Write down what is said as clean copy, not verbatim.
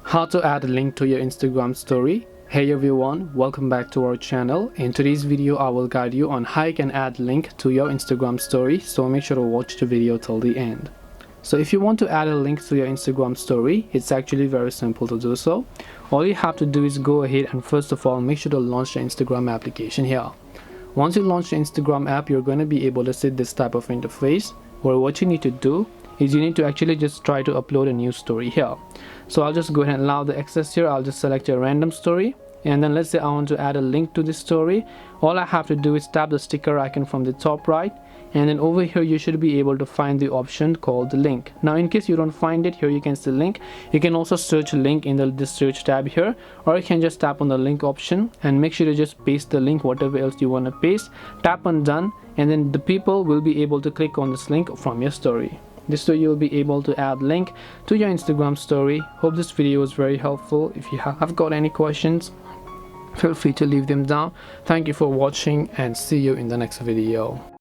How to add a link to your Instagram story. Hey everyone, welcome back to our channel. In today's video I will guide you on how you can add link to your Instagram story, so make sure to watch the video till the end. So if you want to add a link to your Instagram story, it's actually very simple to do so. All you have to do is go ahead and first of all make sure to launch the Instagram application here. Once you launch the Instagram app, you're going to be able to see this type of interface where what you need to do is you need to actually just try to upload a new story here. So I'll just go ahead and allow the access here. I'll just select a random story, and then let's say I want to add a link to this story. All I have to do is tap the sticker icon from the top right, and then over here you should be able to find the option called the link. Now in case you don't find it, here you can see link. You can also search link in the search tab here, or you can just tap on the link option and make sure to just paste the link, whatever else you want to paste. Tap on done, and then the people will be able to click on this link from your story. This way you'll be able to add link to your Instagram story. Hope this video was very helpful. If you have got any questions, feel free to leave them down. Thank you for watching and see you in the next video.